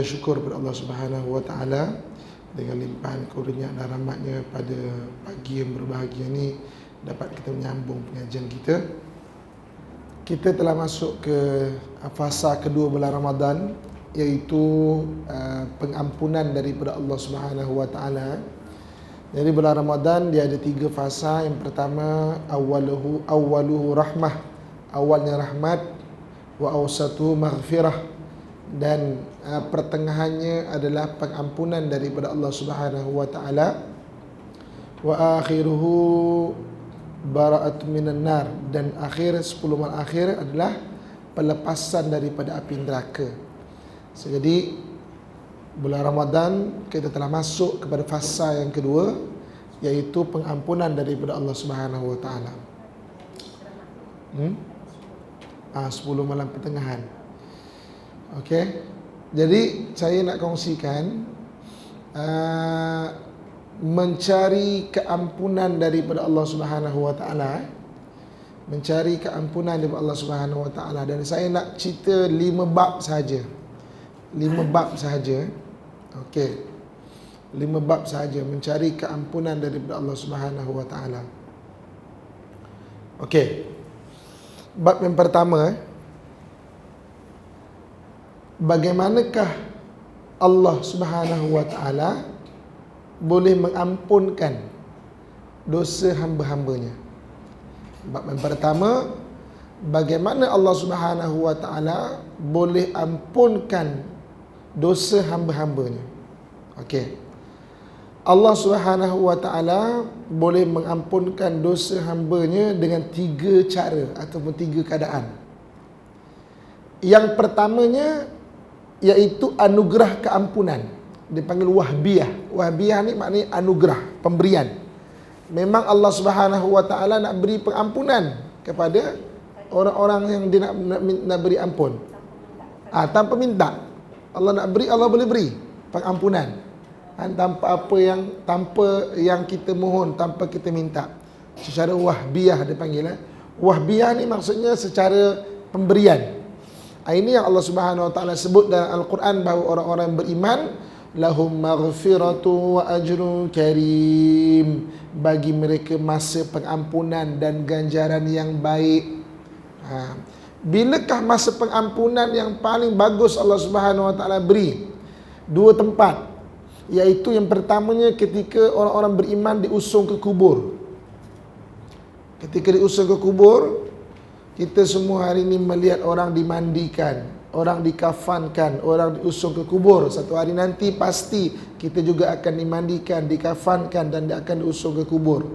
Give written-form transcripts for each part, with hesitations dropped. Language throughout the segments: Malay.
syukur kepada Allah Subhanahu wa taala dengan limpahan kurnia dan rahmatnya pada pagi yang berbahagia ini dapat kita menyambung pengajian kita. Kita telah masuk ke fasa kedua bulan Ramadan, iaitu pengampunan daripada Allah Subhanahu wa taala. Jadi bulan Ramadan dia ada 3 fasa. Yang pertama awwaluhu rahmah, awalnya rahmat, wa awsatuhu maghfirah, dan pertengahannya adalah pengampunan daripada Allah Subhanahu wa taala, wa akhiruhu bara'atun minan nar, dan akhir 10 malam akhir adalah pelepasan daripada api neraka. Jadi bulan Ramadan kita telah masuk kepada fasa yang kedua, iaitu pengampunan daripada Allah Subhanahu wa taala. 10 malam pertengahan. Okey. Jadi saya nak kongsikan mencari keampunan daripada Allah Subhanahu wa taala. Mencari keampunan daripada Allah Subhanahu wa taala, dan saya nak cerita 5 bab sahaja. 5 bab sahaja. Okey. 5 bab sahaja mencari keampunan daripada Allah Subhanahu wa taala. Okey. Bab yang pertama, bagaimanakah Allah Subhanahu wa taala boleh mengampunkan dosa hamba-hambanya? Bab yang pertama, bagaimana Allah Subhanahu wa taala boleh ampunkan dosa hamba-hambanya. Okey. Allah Subhanahu wa taala boleh mengampunkan dosa hambanya dengan 3 cara ataupun 3 keadaan. Yang pertamanya iaitu anugerah keampunan. Dipanggil wahbiyah. Wahbiyah ni maknanya anugerah, pemberian. Memang Allah Subhanahu wa taala nak beri pengampunan kepada orang-orang yang dia nak beri ampun. Tanpa minta. Allah nak beri, Allah boleh beri pengampunan. Tanpa yang kita mohon, tanpa kita minta. Secara wahbiyah dia panggil. Wahbiyah ni maksudnya secara pemberian. Ini yang Allah Subhanahu wa taala sebut dalam Al-Quran, bahawa orang-orang beriman lahum maghfiratu wa ajrun karim, bagi mereka masa pengampunan dan ganjaran yang baik. Bilakah masa pengampunan yang paling bagus Allah Subhanahu wa taala beri? 2 tempat, iaitu yang pertamanya ketika orang-orang beriman diusung ke kubur. Ketika diusung ke kubur, kita semua hari ini melihat orang dimandikan, orang dikafankan, orang diusung ke kubur. Satu hari nanti pasti kita juga akan dimandikan, dikafankan, dan dia akan diusung ke kubur.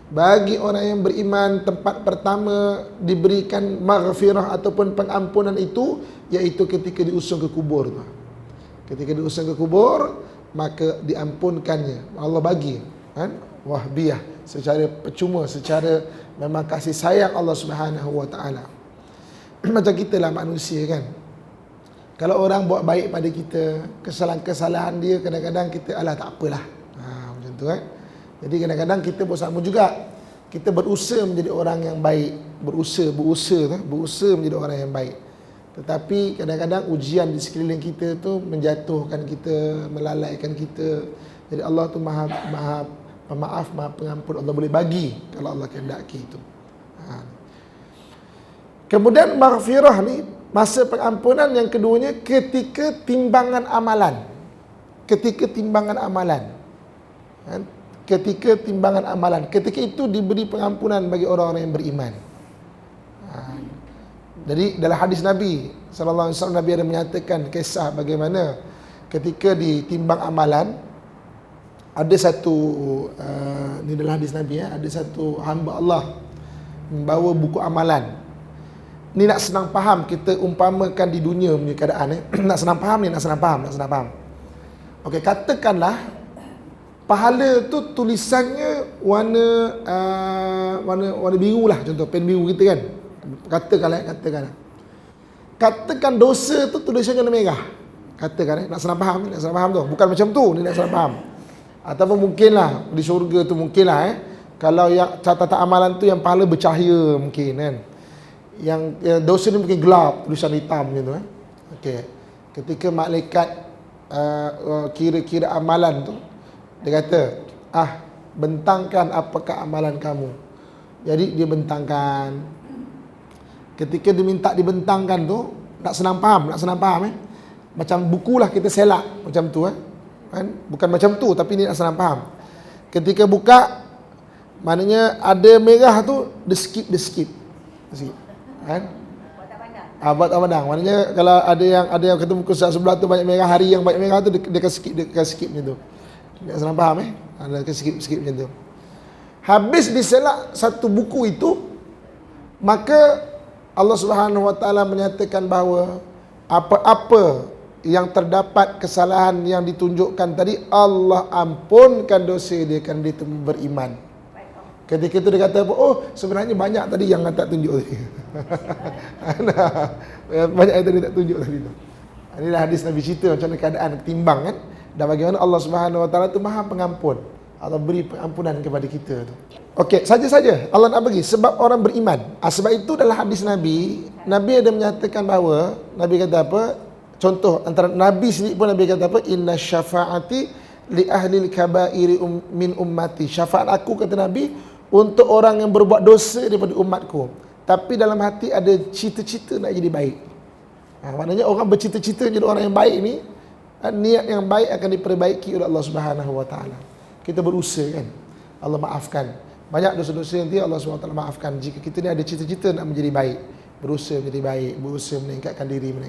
Bagi orang yang beriman, tempat pertama diberikan maghfirah ataupun pengampunan itu, iaitu ketika diusung ke kubur. Ketika diusung ke kubur, maka diampunkannya. Allah bagi wahbiyah secara percuma, secara memang kasih sayang Allah Subhanahu wa taala. Macam kita lah manusia kan. Kalau orang buat baik pada kita, kesalahan-kesalahan dia kadang-kadang kita tak apalah. Macam tu kan. Jadi kadang-kadang kita pun sama juga. Kita berusaha menjadi orang yang baik, berusaha menjadi orang yang baik. Tetapi kadang-kadang ujian di sekeliling kita tu menjatuhkan kita, melalaikan kita. Jadi Allah tu Maha Pemaaf, Maha Pengampun. Allah boleh bagi kalau Allah kehendaki itu. Kemudian maghfirah ni, masa pengampunan yang keduanya ketika timbangan amalan. Ketika timbangan amalan. Ketika timbangan amalan. Ketika itu diberi pengampunan bagi orang-orang yang beriman. Jadi dalam hadis Nabi sallallahu alaihi wasallam, Nabi ada menyatakan kisah bagaimana ketika ditimbang amalan, ada satu ni dalam hadis Nabi, ada satu hamba Allah membawa buku amalan. Ni nak senang faham, kita umpamakan di dunia punya keadaan. Nak senang faham. Okey, katakanlah pahala tu tulisannya warna biru lah, contoh pen biru kita kan. Katakan dosa tu tulisannya warna merah. Katakan nak senang faham tu. Bukan macam tu, ni nak senang faham. Ataupun mungkinlah di syurga tu mungkinlah kalau yang catatan amalan tu yang pahala bercahaya mungkin kan. Yang dosa ni mungkin gelap, tulisan hitam gitu. Okey. Ketika malaikat kira-kira amalan tu. Dia kata, bentangkan apakah amalan kamu. Jadi dia bentangkan. Ketika diminta dibentangkan tu, nak senang faham macam bukulah kita selak macam tu kan, bukan macam tu tapi ni nak senang faham. Ketika buka, maknanya ada merah tu, dia skip kan. Buat tak pandang. Maknanya kalau ada yang kata buku sebelah tu banyak merah, hari yang banyak merah tu dia akan skip macam tu. Nak senang faham ada skip macam tu. Habis diselak satu buku itu, maka Allah Subhanahu Wa Taala menyatakan bahawa apa-apa yang terdapat kesalahan yang ditunjukkan tadi, Allah ampunkan dosa dia kerana dia beriman. Ketika itu dia kata apa? Sebenarnya banyak tadi yang tak tunjuk tadi. Banyak yang tadi tak tunjuk tadi tu. Inilah hadis Nabi cerita macam mana keadaan timbang kan, dan bagaimana Allah Subhanahu Wa Taala tu Maha Pengampun. Allah beri pengampunan kepada kita tu. Okey, saja-saja Allah nak bagi sebab orang beriman. Sebab itu dalam hadis Nabi ada menyatakan bahawa, Nabi kata apa? Contoh antara Nabi sendiri pun Nabi kata apa? Inna syafaati li ahli al-kaba'iri min ummati. Syafaat aku, kata Nabi, untuk orang yang berbuat dosa daripada umatku, tapi dalam hati ada cita-cita nak jadi baik. Maknanya orang bercita-cita jadi orang yang baik ni, niat yang baik akan diperbaiki oleh Allah Subhanahu Wa Taala. Kita berusaha kan, Allah maafkan. Banyak dosa-dosa nanti Allah SWT maafkan jika kita ni ada cita-cita nak menjadi baik, berusaha menjadi baik, berusaha meningkatkan diri. Ni.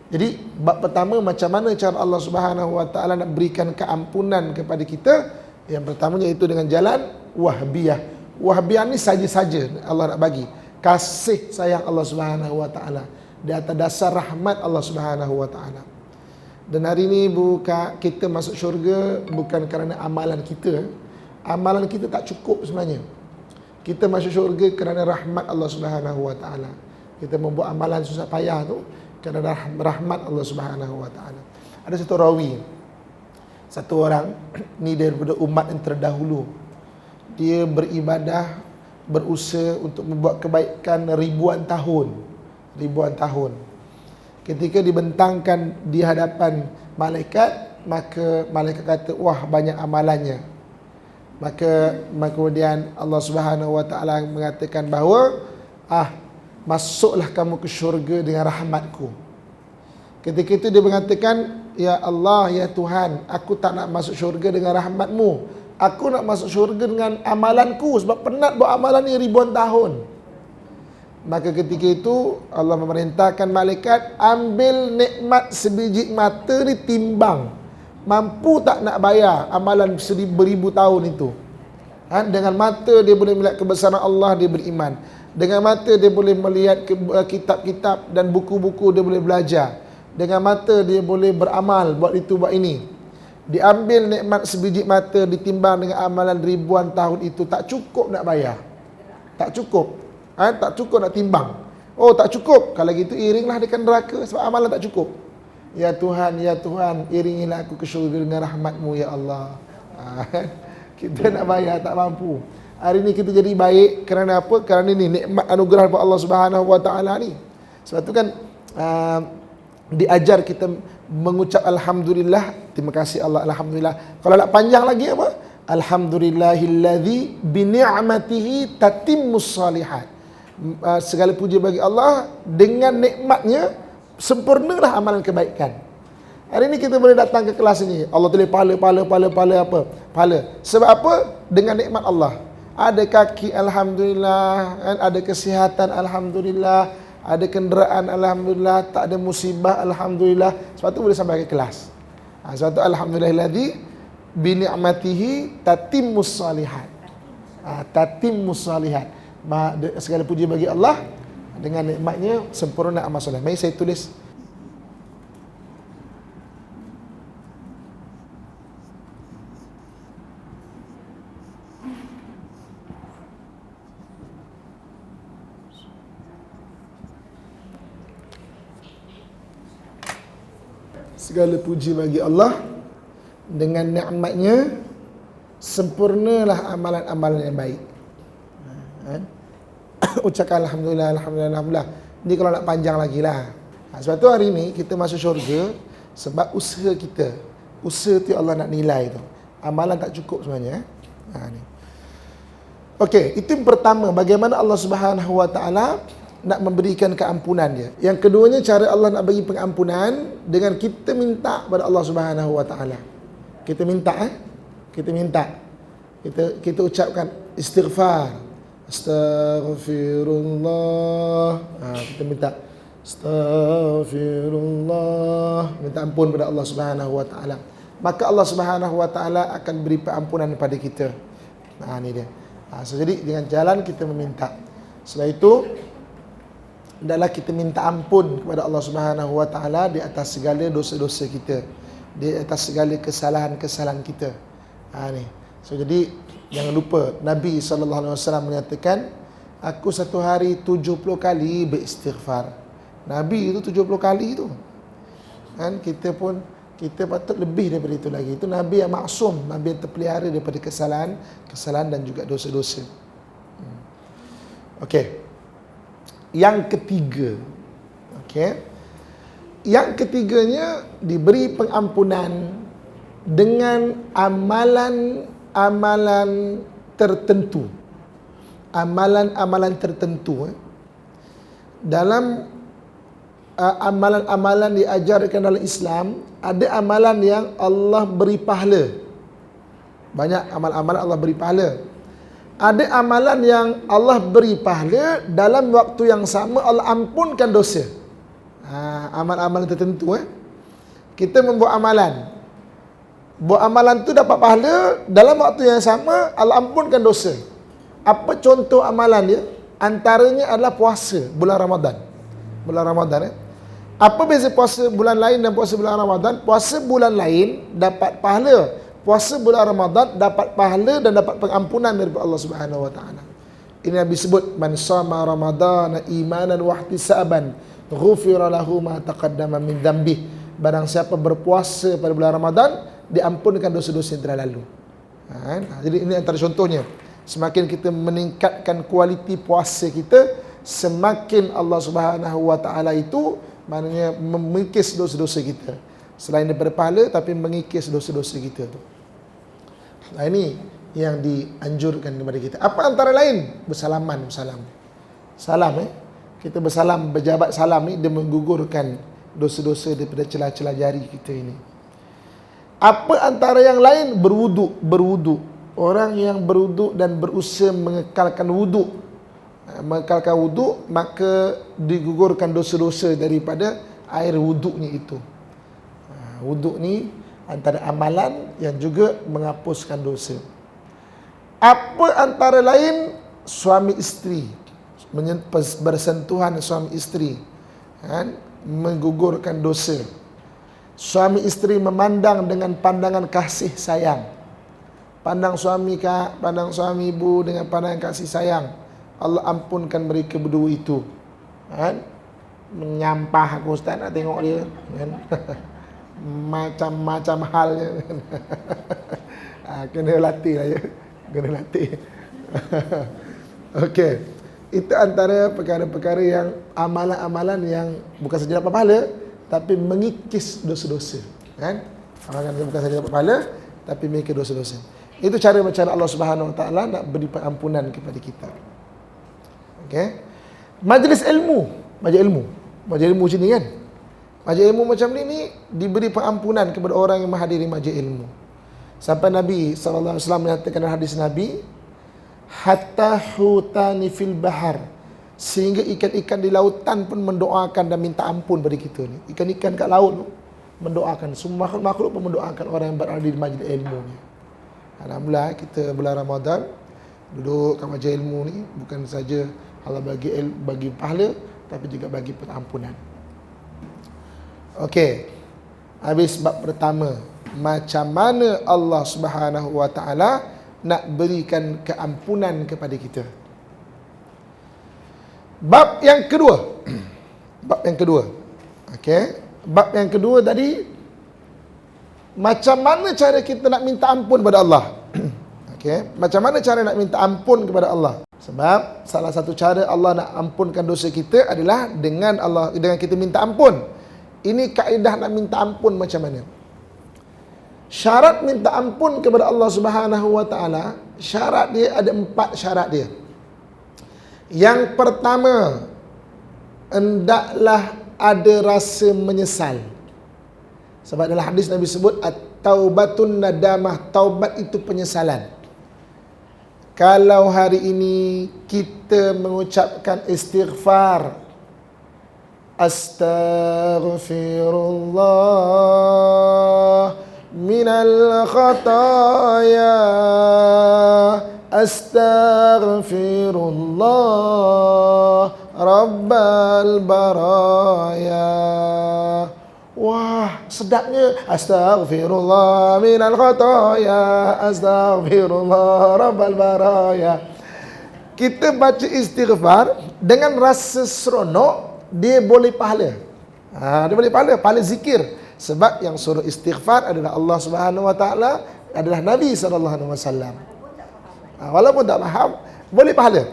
Jadi bab pertama, macam mana cara Allah Subhanahu Wa Taala nak berikan keampunan kepada kita. Yang pertamanya itu dengan jalan wahbiyah. Wahbiyah ni saja-saja Allah nak bagi kasih sayang Allah Subhanahu Wa Taala di atas dasar rahmat Allah Subhanahu Wa Taala. Dan hari ini kita masuk syurga bukan kerana amalan kita. Amalan kita tak cukup sebenarnya. Kita masuk syurga kerana rahmat Allah Subhanahu Wa Taala. Kita membuat amalan susah payah tu kerana rahmat Allah Subhanahu Wa Taala. Ada satu rawi, satu orang ni daripada umat yang terdahulu. Dia beribadah, berusaha untuk membuat kebaikan ribuan tahun. Ketika dibentangkan di hadapan malaikat, maka malaikat kata, wah banyak amalannya. Maka kemudian Allah Subhanahu Wa Taala mengatakan bahawa masuklah kamu ke syurga dengan rahmatku. Ketika itu dia mengatakan, ya Allah, ya Tuhan, aku tak nak masuk syurga dengan rahmatmu. Aku nak masuk syurga dengan amalanku, sebab penat buat amalan ni ribuan tahun. Maka ketika itu Allah memerintahkan malaikat, ambil nikmat sebiji mata ni, timbang. Mampu tak nak bayar amalan beribu tahun itu. Dengan mata dia boleh melihat kebesaran Allah, dia beriman. Dengan mata dia boleh melihat kitab-kitab dan buku-buku, dia boleh belajar. Dengan mata dia boleh beramal, buat itu, buat ini. Diambil nikmat sebiji mata, ditimbang dengan amalan ribuan tahun itu, tak cukup nak bayar. Tak cukup. Tak cukup nak timbang. Tak cukup. Kalau gitu iringlah dekat neraka sebab amalan tak cukup. Ya Tuhan, iringilah aku ke syurga dengan rahmat-Mu, ya Allah. Kita nak bayar tak mampu. Hari ni kita jadi baik kerana apa? Kerana ni nikmat anugerah daripada Allah Subhanahu Wa Taala ni. Sebab tu kan diajar kita mengucap alhamdulillah, terima kasih Allah, alhamdulillah. Kalau nak panjang lagi apa? Alhamdulillahillazi bi ni'matihi tatimmus salihat. Segala puji bagi Allah, dengan nikmatnya sempurnalah amalan kebaikan. Hari ini kita boleh datang ke kelas ini, Allah tulis pahala apa? Pahala. Sebab apa? Dengan nikmat Allah. Ada kaki, alhamdulillah, ada kesihatan, alhamdulillah, ada kenderaan, alhamdulillah, tak ada musibah, alhamdulillah. Sebab tu boleh sampai ke kelas. Sebab tu alhamdulillahillazi bi ni'matihi tatimmus salihat. Tatimmus salihat. Segala puji bagi Allah, dengan nikmatnya sempurna amal soleh. Mari saya tulis. Segala puji bagi Allah, dengan nikmatnya sempurnalah amalan-amalan yang baik. Ucapkan alhamdulillah. Ni kalau nak panjang lagi lah. Sebab tu hari ni kita masuk syurga sebab usaha kita. Usaha tu Allah nak nilai tu. Amalan tak cukup sebenarnya. Ni. Okey, itu yang pertama, bagaimana Allah Subhanahu Wa Taala nak memberikan keampunan dia. Yang keduanya, cara Allah nak bagi pengampunan dengan kita minta pada Allah Subhanahu Wa Taala. Kita minta kita minta. Kita ucapkan istighfar. Astaghfirullah. Kita minta astaghfirullah, minta ampun pada Allah Subhanahu Wa Taala. Maka Allah Subhanahu Wa Taala akan beri pengampunan kepada kita. Ni dia. So, jadi dengan jalan kita meminta. Setelah itu adalah kita minta ampun kepada Allah Subhanahu Wa Taala di atas segala dosa-dosa kita, di atas segala kesalahan-kesalahan kita. Ni. So, jadi jangan lupa Nabi SAW menyatakan, aku satu hari 70 kali beristighfar. Nabi itu 70 kali tu. Kan kita patut lebih daripada itu lagi. Itu Nabi yang maksum, Nabi yang terpelihara daripada kesalahan dan juga dosa-dosa. Okey. Yang ketiga. Okey. Yang ketiganya diberi pengampunan dengan amalan-amalan tertentu. Amalan-amalan tertentu. Dalam amalan-amalan diajarkan dalam Islam, ada amalan yang Allah beri pahala. Banyak amalan-amalan Allah beri pahala. Ada amalan yang Allah beri pahala, dalam waktu yang sama Allah ampunkan dosa. Amalan-amalan tertentu. Kita membuat amalan. Buat amalan tu dapat pahala, dalam waktu yang sama Allah ampunkan dosa. Apa contoh amalan dia? Antaranya adalah puasa bulan Ramadan. Bulan Ramadan. Apa beza puasa bulan lain dan puasa bulan Ramadan? Puasa bulan lain dapat pahala. Puasa bulan Ramadan dapat pahala dan dapat pengampunan daripada Allah Subhanahu Wa Taala. Ini Nabi sebut, man shama ramadana imanan wa ihtisaban ghufira lahu ma taqaddama min dhanbi. Barang siapa berpuasa pada bulan Ramadan, diampunkan dosa-dosa yang telah lalu. Jadi ini antara contohnya. Semakin kita meningkatkan kualiti puasa kita, semakin Allah Subhanahu Wa Taala itu maknanya mengikis dosa-dosa kita. Selain daripada pahala, tapi mengikis dosa-dosa kita tu. Ini yang dianjurkan kepada kita. Apa antara lain? Bersalaman. Salam. Kita bersalam, berjabat salam ni, dia menggugurkan dosa-dosa daripada celah-celah jari kita ini. Apa antara yang lain? Berwuduk. Orang yang berwuduk dan berusaha mengekalkan wuduk, maka digugurkan dosa-dosa daripada air wuduknya itu. Wuduk ni antara amalan yang juga menghapuskan dosa. Apa antara lain? Suami isteri, bersentuhan suami isteri, menggugurkan dosa. Suami isteri memandang dengan pandangan kasih sayang. Pandang suami ibu dengan pandangan kasih sayang, Allah ampunkan mereka berdua itu. Menyampah aku ustaz nak tengok dia. Macam-macam halnya. Kena latih lah ya. Kena latih. Okey. Itu antara perkara-perkara yang amalan-amalan yang bukan saja dapat pahala, tapi mengikis dosa-dosa. Amalan bukan saja dapat pahala, tapi mengikis dosa-dosa. Itu cara macam Allah Subhanahu Wa Taala nak beri pengampunan kepada kita. Okey. Majlis ilmu macam ni kan. Majlis ilmu macam ni diberi pengampunan kepada orang yang menghadiri majlis ilmu. Sampai Nabi sallallahu alaihi wasallam menyatakan dalam hadis Nabi, hatta hutani fil bahar, sehingga ikan-ikan di lautan pun mendoakan dan minta ampun pada kita ni. Ikan-ikan kat laut tu mendoakan, semua makhluk pun mendoakan orang yang berada di majlis ilmu ni. Alhamdulillah kita bulan Ramadan duduk kat majlis ilmu ni, bukan saja Allah bagi pahala, tapi juga bagi pengampunan. Okey. Habis bab pertama, macam mana Allah Subhanahu Wa Taala nak berikan keampunan kepada kita. Bab yang kedua. Okey. Bab yang kedua tadi, macam mana cara kita nak minta ampun kepada Allah. Okey, macam mana cara nak minta ampun kepada Allah? Sebab salah satu cara Allah nak ampunkan dosa kita adalah dengan kita minta ampun. Ini kaedah nak minta ampun macam mana? Syarat minta ampun kepada Allah Subhanahu wa taala, syarat dia ada 4 syarat dia. Yang pertama, hendaklah ada rasa menyesal. Sebab dalam hadis Nabi sebut at-taubatun nadamah, taubat itu penyesalan. Kalau hari ini kita mengucapkan istighfar, astaghfirullah minal khataya, astaghfirullah rabbal baraya. Wah, sedapnya. Astaghfirullah minal khataya, astaghfirullah rabbal baraya. Kita baca istighfar dengan rasa seronok, dia boleh pahala. Dia boleh pahala zikir. Sebab yang suruh istighfar adalah Allah Subhanahu wa taala, adalah Nabi sallallahu alaihi wasallam. Walaupun tak faham, boleh pahala.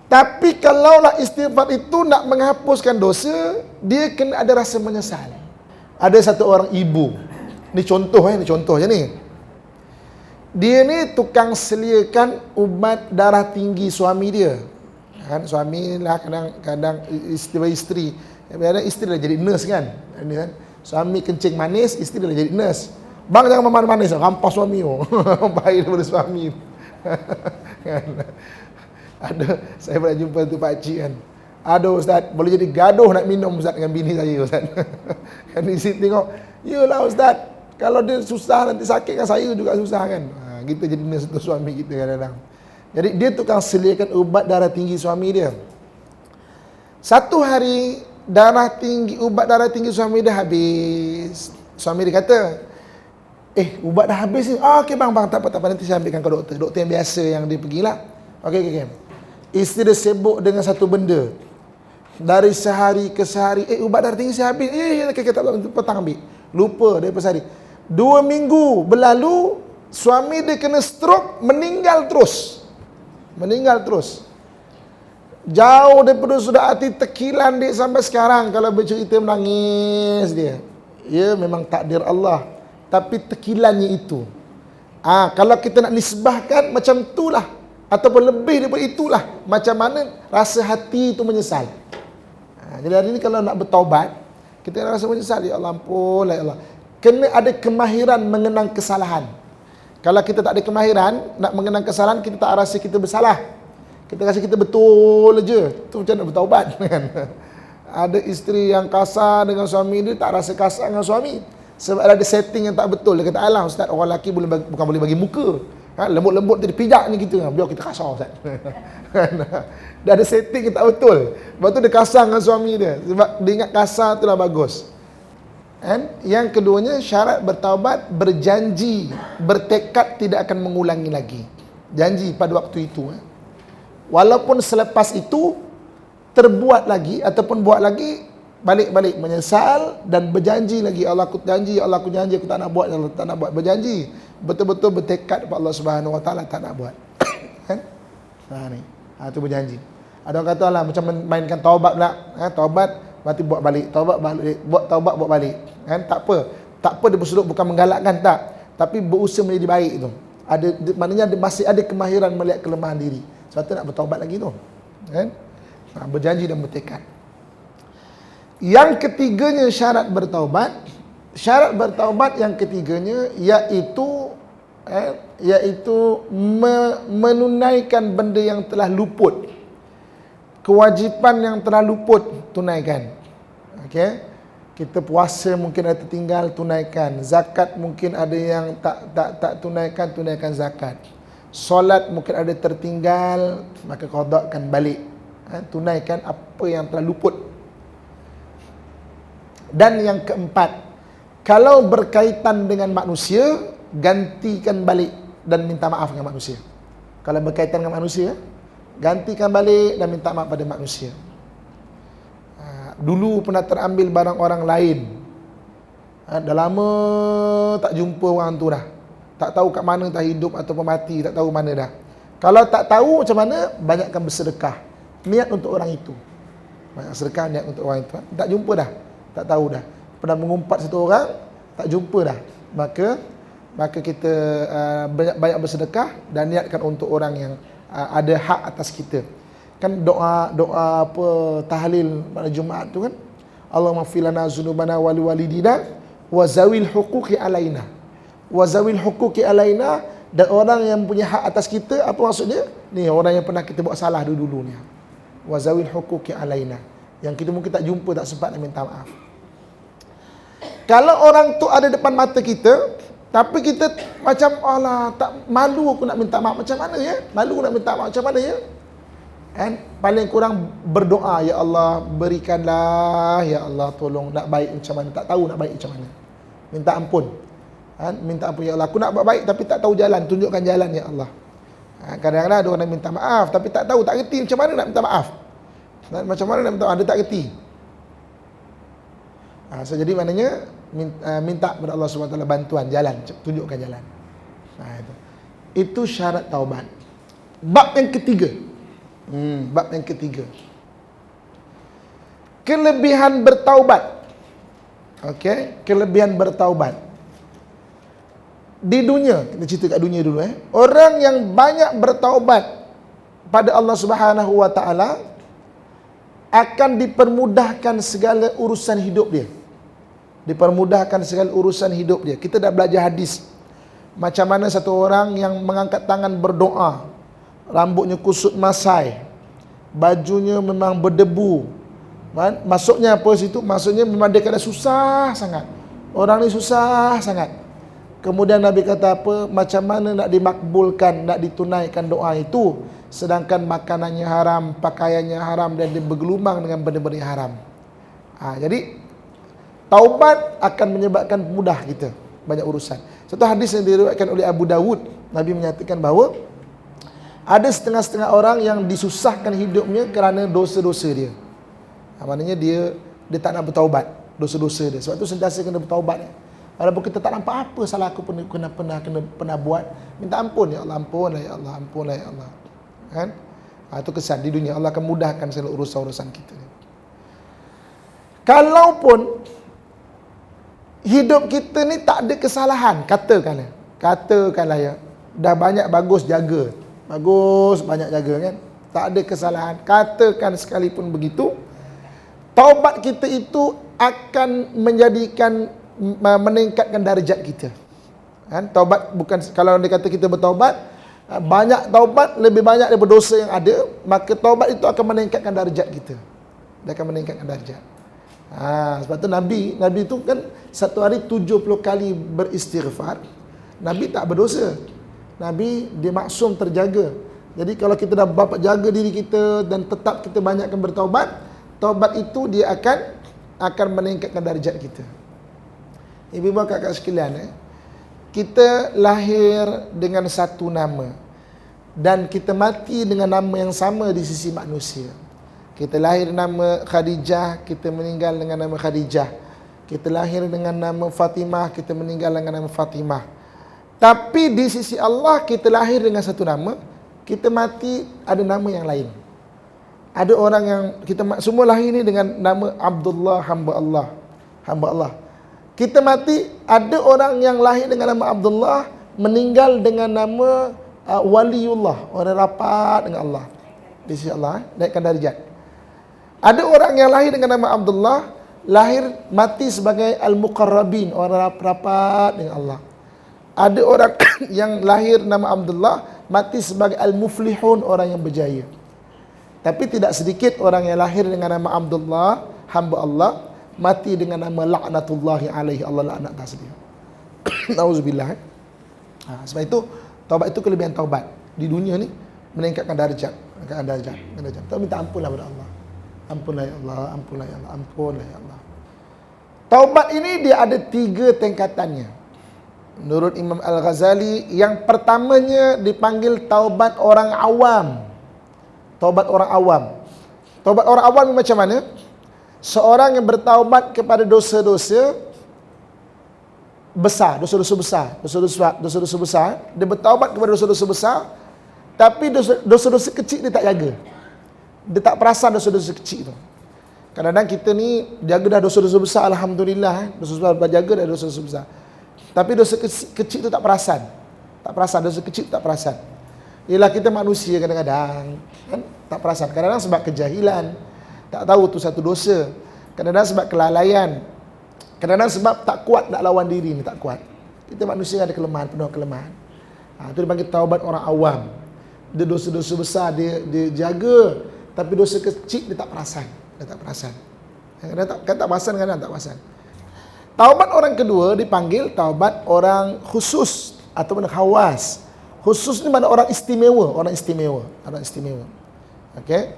Tapi kalaulah istighfar itu nak menghapuskan dosa, dia kena ada rasa menyesal. Ada satu orang ibu, ni contoh je ni. Dia ni tukang seliakan ubat darah tinggi suami dia. Suami lah kadang-kadang isteri. Kadang-kadang isteri dah jadi nurse kan. Suami kencing manis, isteri dah jadi nurse. Bang jangan manis-manis, rampas suami tu. Baik daripada suami. Ada, saya pernah jumpa tu pakcik kan. Ada ustaz, boleh jadi gaduh nak minum ustaz dengan bini saya ustaz. Kan isi tengok, yalah ustaz, kalau dia susah nanti sakit kan saya juga susah kan. Kita jadi nurse untuk suami kita kadang-kadang. Jadi dia tukang seliakan ubat darah tinggi suami dia. Satu hari ubat darah tinggi suami dia habis. Suami dia kata, ubat dah habis ni. Okey bang, tak apa, nanti saya ambilkan ke doktor. Doktor yang biasa yang dia pergilah. Okey. Isteri dia sibuk dengan satu benda. Dari sehari ke sehari, ubat darah tinggi saya habis. Tak petang ambil. Lupa daripada sehari. 2 minggu berlalu, suami dia kena stroke, meninggal terus. Jauh daripada sudah hati, tekilan dia sampai sekarang. Kalau bercerita menangis dia. Ya memang takdir Allah. Tapi tekilannya itu. Kalau kita nak nisbahkan macam itulah, ataupun lebih daripada itulah, macam mana rasa hati itu menyesal. Jadi hari ini kalau nak bertaubat, kita rasa menyesal, ya Allah ampun, ya Allah. Kena ada kemahiran mengenang kesalahan. Kalau kita tak ada kemahiran nak mengenang kesalahan, kita tak rasa kita bersalah. Kita rasa kita betul je. Itu macam nak bertaubat kan. Ada isteri yang kasar dengan suami dia, tak rasa kasar dengan suami. Sebab ada setting yang tak betul. Dia kata, alah ustaz, orang lelaki bukan boleh bagi muka. Lembut-lembut dia pijak ni kita. Biar kita kasar ustaz. Dia ada setting yang tak betul. Lepas tu dia kasar dengan suami dia. Sebab dia ingat kasar tu lah bagus. Yang keduanya, syarat bertaubat, berjanji, bertekad tidak akan mengulangi lagi. Janji pada waktu itu. Walaupun selepas itu terbuat lagi ataupun buat lagi, balik-balik menyesal dan berjanji lagi, Allah aku janji aku tak nak buat, Allah tak nak buat, berjanji betul-betul bertekad kepada Allah Subhanahu wa taala tak nak buat. Kan? Ni. Tu berjanji. Ada orang kata lah macam mainkan taubat pula. Taubat berarti buat balik, taubat buat balik. Tak apa dia bersudut bukan menggalakkan tak, tapi berusaha menjadi baik tu. Maknanya masih ada kemahiran melihat kelemahan diri. Sebab tu nak bertaubat lagi tu. Kan? Berjanji dan bertekad. Yang ketiganya syarat bertaubat yang ketiganya iaitu menunaikan benda yang telah luput. Kewajipan yang telah luput tunaikan. Okey. Kita puasa mungkin ada tertinggal, tunaikan. Zakat mungkin ada yang tak tunaikan zakat. Solat mungkin ada tertinggal, maka qadakkan balik. Tunaikan apa yang telah luput. Dan yang keempat, kalau berkaitan dengan manusia, gantikan balik dan minta maaf dengan manusia. Kalau berkaitan dengan manusia, gantikan balik dan minta maaf pada manusia. Dulu pernah terambil barang orang lain. Dah lama tak jumpa orang tu dah. Tak tahu kat mana, tak hidup ataupun mati, tak tahu mana dah. Kalau tak tahu macam mana, banyakkan bersedekah. Niat untuk orang itu. Banyak sedekah niat untuk orang itu. Tak jumpa dah. Tak tahu dah. Pernah mengumpat satu orang, tak jumpa dah. Maka kita banyak bersedekah dan niatkan untuk orang yang ada hak atas kita. Kan doa apa tahlil pada Jumaat tu kan, Allahumma ighfir lana dzunubana wa liwalidina wa zawil huquqi alaina. Wa zawil huquqi alaina, dan orang yang punya hak atas kita, apa maksudnya? Ni orang yang pernah kita buat salah dulu ni. Wa zawil huquqi alaina. Yang kita mungkin tak jumpa, tak sempat nak minta maaf. Kalau orang tu ada depan mata kita, tapi kita macam alah, tak malu aku nak minta maaf macam mana ya? Malu nak minta maaf macam mana ya? Kan? Paling kurang berdoa, ya Allah berikanlah, ya Allah tolong nak baik macam mana, tak tahu nak baik macam mana. Minta ampun. Kan? Minta ampun, ya Allah aku nak buat baik tapi tak tahu jalan, tunjukkan jalan ya Allah. Kadang-kadang ada orang yang minta maaf tapi tak tahu, tak reti macam mana nak minta maaf. Macam mana nak minta maaf, dia tak reti. So jadi maknanya minta kepada Allah SWT bantuan, jalan, tunjukkan jalan. Itu syarat taubat. Bab yang ketiga. Bab yang ketiga. Kelebihan bertaubat. Okey, kelebihan bertaubat. Di dunia, kita cerita kat dunia dulu Orang yang banyak bertaubat pada Allah Subhanahu wa taala akan dipermudahkan segala urusan hidup dia. Dipermudahkan segala urusan hidup dia. Kita dah belajar hadis. Macam mana satu orang yang mengangkat tangan berdoa, rambutnya kusut masai, bajunya memang berdebu. Maksudnya apa situ? Maksudnya memang dia kena susah sangat. Orang ni susah sangat. Kemudian Nabi kata apa? Macam mana nak dimakbulkan, nak ditunaikan doa itu, sedangkan makanannya haram, pakaiannya haram, dan dia bergelumang dengan benda-benda haram. Jadi taubat akan menyebabkan mudah kita banyak urusan. Satu hadis yang diriwayatkan oleh Abu Dawud, Nabi menyatakan bahawa ada setengah-setengah orang yang disusahkan hidupnya kerana dosa-dosa dia. Maknanya dia tak nak bertaubat dosa-dosa dia. Sebab tu sentiasa kena bertaubat. Walaupun kita tak nampak apa salah aku pernah buat, minta ampun, ya Allah, ampunlah ya Allah, ampunlah ya Allah. Kan? Itu kesan di dunia, Allah akan mudahkan segala urusan-urusan kita. Kalaupun hidup kita ni tak ada kesalahan, katakanlah ya, dah banyak bagus jaga, bagus banyak jaga kan, tak ada kesalahan, katakan sekalipun begitu, taubat kita itu akan meningkatkan darjat kita. Kan? Taubat bukan, kalau dia kata kita bertaubat, banyak taubat lebih banyak daripada dosa yang ada, maka taubat itu akan meningkatkan darjat kita. Dia akan meningkatkan darjat. Sebab tu Nabi itu kan satu hari 70 kali beristighfar. Nabi tak berdosa. Nabi dia maksum, terjaga. Jadi kalau kita dah dapat jaga diri kita dan tetap kita banyakkan bertaubat, taubat itu dia akan meningkatkan darjat kita. Ibu-ibu kakak sekalian, kita lahir dengan satu nama dan kita mati dengan nama yang sama di sisi manusia. Kita lahir nama Khadijah, kita meninggal dengan nama Khadijah. Kita lahir dengan nama Fatimah, kita meninggal dengan nama Fatimah. Tapi di sisi Allah, kita lahir dengan satu nama, kita mati ada nama yang lain. Ada orang yang kita semua lahir ni dengan nama Abdullah, hamba Allah. Hamba Allah. Kita mati, ada orang yang lahir dengan nama Abdullah, meninggal dengan nama Waliullah, orang rapat dengan Allah. Di sisi Allah, naikkan darjat. Ada orang yang lahir dengan nama Abdullah, mati sebagai Al-Muqarrabin, orang rapat dengan Allah. Ada orang yang lahir nama Abdullah, mati sebagai Al-Muflihun, orang yang berjaya. Tapi tidak sedikit orang yang lahir dengan nama Abdullah, hamba Allah, mati dengan nama La'natullahi alaihi, Allah laknat atas dia. Nauzubillah. Sebab itu taubat itu kelebihan taubat di dunia ni, meningkatkan darjat, darjat. Kita minta ampunlah kepada Allah. Ampunlah ya Allah, ampunlah ya Allah, ampunlah ya Allah. Taubat ini dia ada 3 tingkatannya. Menurut Imam Al-Ghazali, yang pertamanya dipanggil taubat orang awam. Taubat orang awam. Taubat orang awam ni macam mana? Seorang yang bertaubat kepada dosa-dosa besar, dosa-dosa besar, dia bertaubat kepada dosa-dosa besar, Tapi dosa-dosa kecil dia tak jaga. Dia tak perasan dosa-dosa kecil tu. Kadang-kadang kita ni jaga dah dosa-dosa besar, alhamdulillah, dosa besar jaga dah dosa-dosa besar. Tapi dosa kecil tu tak perasan. Tak perasan, dosa kecil tu tak perasan. Ialah kita manusia kadang-kadang kan tak perasan. Kadang-kadang sebab kejahilan, tak tahu tu satu dosa. Kadang-kadang sebab kelalaian. Kadang-kadang sebab tak kuat nak lawan diri ni, tak kuat. Kita manusia ada kelemahan, penuh kelemahan. Itu dipanggil taubat orang awam. Dia dosa-dosa besar dia jaga, tapi dosa kecil dia tak perasan. Dia tak perasan. Kadang-kadang tak perasan, kadang tak perasan. Taubat orang kedua dipanggil taubat orang khusus ataupun khawas. Khusus ni mana orang istimewa, orang istimewa, orang istimewa. Okey.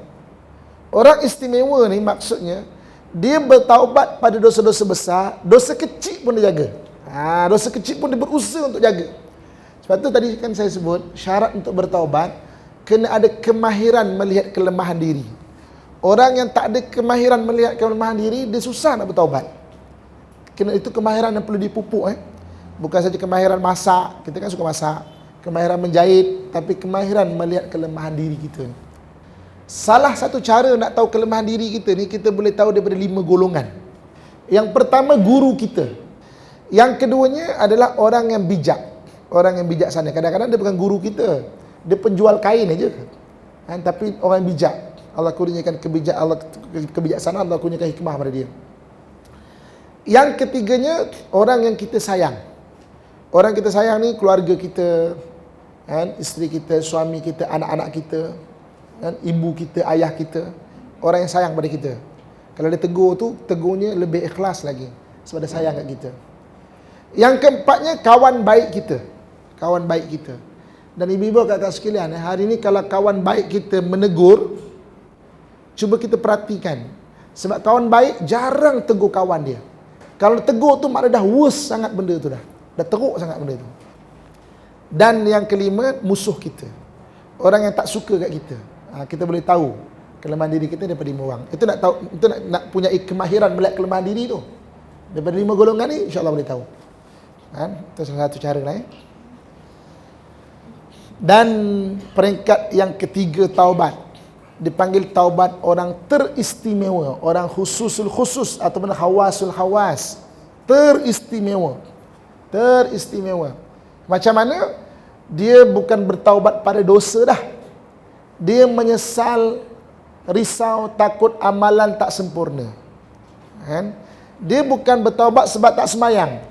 Orang istimewa ni maksudnya dia bertaubat pada dosa-dosa besar, dosa kecil pun dia jaga. Dosa kecil pun dia berusaha untuk jaga. Sebab tu tadi kan saya sebut syarat untuk bertaubat kena ada kemahiran melihat kelemahan diri. Orang yang tak ada kemahiran melihat kelemahan diri, dia susah nak bertaubat. Kena itu kemahiran yang perlu dipupuk. Bukan saja kemahiran masak, kita kan suka masak. Kemahiran menjahit, tapi kemahiran melihat kelemahan diri kita. Salah satu cara nak tahu kelemahan diri kita ni, kita boleh tahu daripada 5 golongan. Yang pertama, guru kita. Yang keduanya adalah orang yang bijak. Orang yang bijaksana. Kadang-kadang dia bukan guru kita, dia penjual kain aja. Tapi orang yang bijak. Allah kurniakan kebijaksanaan, Allah kurniakan hikmah pada dia. Yang ketiganya, orang yang kita sayang. Orang kita sayang ni keluarga kita, isteri kita, suami kita, anak-anak kita, ibu kita, ayah kita. Orang yang sayang pada kita. Kalau dia tegur tu, tegurnya lebih ikhlas lagi, sebab dia sayang kat kita. Yang keempatnya, kawan baik kita. Kawan baik kita. Dan ibu-ibu kakak sekalian, hari ni kalau kawan baik kita menegur, cuba kita perhatikan. Sebab kawan baik jarang tegur kawan dia. Kalau tegur tu maknanya dah worst sangat benda tu dah. Dah teruk sangat benda tu. Dan yang kelima, musuh kita. Orang yang tak suka kat kita. Kita boleh tahu kelemahan diri kita daripada 5 orang. Itu nak tahu, itu nak punya kemahiran melihat kelemahan diri tu. Daripada 5 golongan ni, insya-Allah boleh tahu. Itu salah satu cara lah. Dan peringkat yang ketiga taubat dipanggil taubat orang teristimewa, orang khususul khusus ataupun khawasul khawas. Teristimewa. Teristimewa. Macam mana? Dia bukan bertaubat pada dosa dah. Dia menyesal, risau, takut amalan tak sempurna. Dia bukan bertaubat sebab tak semayang.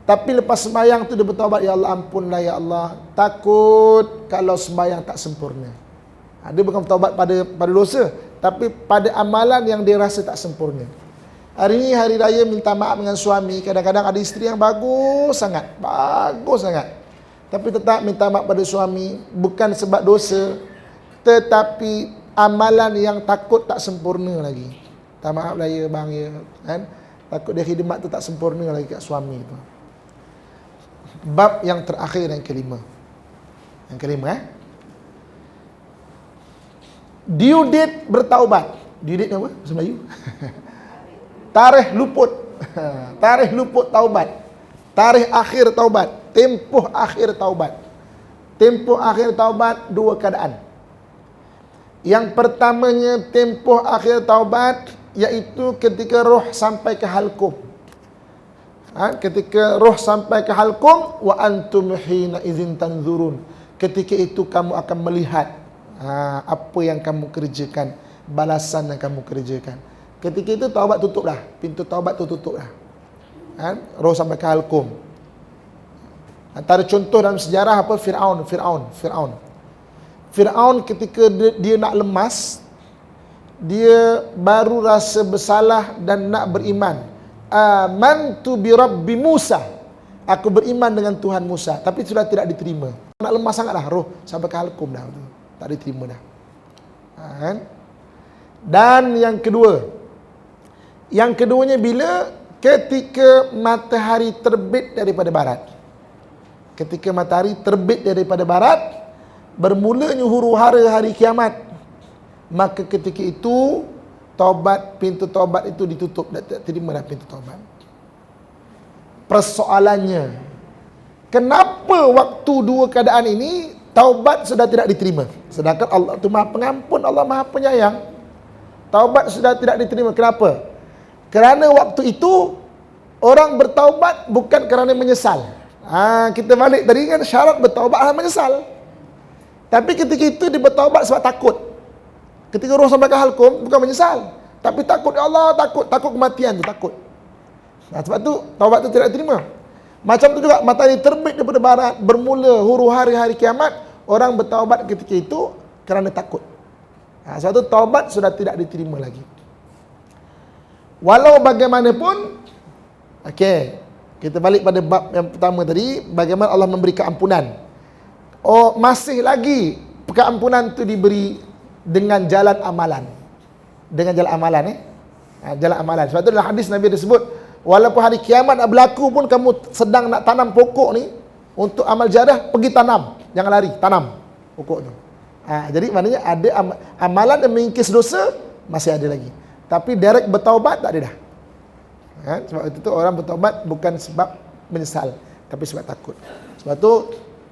Tapi lepas sembahyang tu dia bertaubat, ya Allah ampunlah ya Allah, takut kalau sembahyang tak sempurna. Dia bukan bertaubat pada dosa, tapi pada amalan yang dia rasa tak sempurna. Hari ni hari raya minta maaf dengan suami, kadang-kadang ada isteri yang bagus sangat, tapi tetap minta maaf pada suami, bukan sebab dosa, tetapi amalan yang takut tak sempurna lagi. Minta maaf lah ya bang ya, takut dia khidmat tu tak sempurna lagi kat suami tu. Bab yang terakhir, yang kelima. Yang kelima, due date bertaubat. Due date apa? Bahasa Melayu? Tarikh luput. Tarikh luput taubat. Tarikh akhir taubat. Tempoh akhir taubat. Tempoh akhir taubat, 2 keadaan. Yang pertamanya tempoh akhir taubat, iaitu ketika roh sampai ke halqum. Ketika roh sampai ke halqum, wa antum hina idzin tanzurun. Ketika itu kamu akan melihat apa yang kamu kerjakan, balasan yang kamu kerjakan. Ketika itu taubat tutup dah, pintu taubat tu tutup dah. Roh sampai ke halqum. Antara contoh dalam sejarah apa, Firaun ketika dia nak lemas, dia baru rasa bersalah dan nak beriman. Amantu bi Rabbi Musa. Aku beriman dengan Tuhan Musa, tapi sudah tidak diterima. Nak lemah sangatlah roh sampai ke halqum dah tu. Tak diterima dah. Dan yang kedua. Yang keduanya bila ketika matahari terbit daripada barat. Ketika matahari terbit daripada barat, bermulanya huru-hara hari kiamat. Maka ketika itu pintu taubat itu ditutup, tak terima dah pintu taubat. Persoalannya, kenapa waktu 2 keadaan ini taubat sudah tidak diterima. Sedangkan Allah itu Maha Pengampun, Allah Maha Penyayang. Taubat sudah tidak diterima. Kenapa? Kerana waktu itu orang bertaubat bukan kerana menyesal. Kita balik tadi kan, syarat bertaubat adalah menyesal. Tapi ketika itu dia bertaubat sebab takut. Ketika roh sampai ke halkum, bukan menyesal, tapi takut. Ya Allah, takut kematian tu, takut. Sebab tu taubat tu tidak diterima. Macam tu juga matahari terbit daripada barat, bermula huru hari kiamat, orang bertaubat ketika itu kerana takut. Sebab tu taubat sudah tidak diterima lagi. Walau bagaimanapun, kita balik pada bab yang pertama tadi, bagaimana Allah memberi keampunan. Masih lagi keampunan itu diberi dengan jalan amalan. Dengan jalan amalan jalan amalan. Sebab itu dalam hadis Nabi disebut, walaupun hari kiamat nak berlaku pun kamu sedang nak tanam pokok ni, untuk amal jariah pergi tanam, jangan lari, tanam pokok tu. Jadi maknanya ada amalan yang mengikis dosa masih ada lagi. Tapi direct bertaubat tak ada dah. Sebab itu tu orang bertaubat bukan sebab menyesal, tapi sebab takut. Sebab tu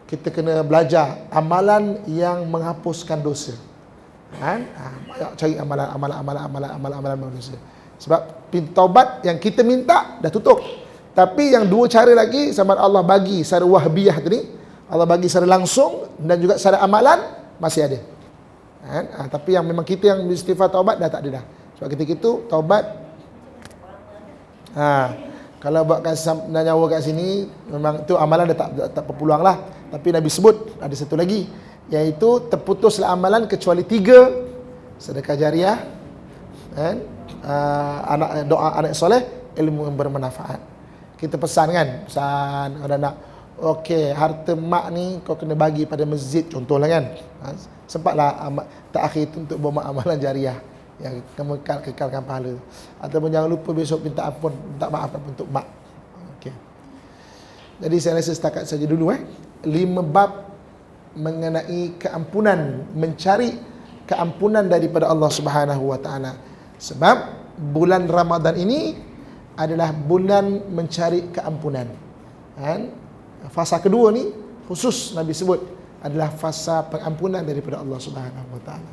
kita kena belajar amalan yang menghapuskan dosa. Cari amalan dosa. Sebab pintu taubat yang kita minta dah tutup. Tapi yang dua cara lagi sama Allah bagi secara wahbiyah tadi, Allah bagi secara langsung dan juga secara amalan masih ada. Tapi yang memang kita yang beristighfar taubat dah tak ada dah. Sebab ketika itu taubat kalau buat nyawa kat sini memang tu amalan dah tak berpeluang lah. Tapi Nabi sebut ada satu lagi, iaitu terputuslah amalan kecuali 3: sedekah jariah, doa anak soleh, ilmu yang bermanfaat. Kita pesan orang nak, harta mak ni kau kena bagi pada masjid contohlah kan. Sempatlah terakhir itu untuk buat amalan jariah yang kekalkan pahala. Ataupun jangan lupa besok minta maaf untuk mak. Jadi saya rasa setakat saja dulu 5 bab mengenai keampunan, mencari keampunan daripada Allah Subhanahu wa taala. Sebab bulan Ramadan ini adalah bulan mencari keampunan. Fasa kedua ni khusus Nabi sebut adalah fasa pengampunan daripada Allah Subhanahu wa taala.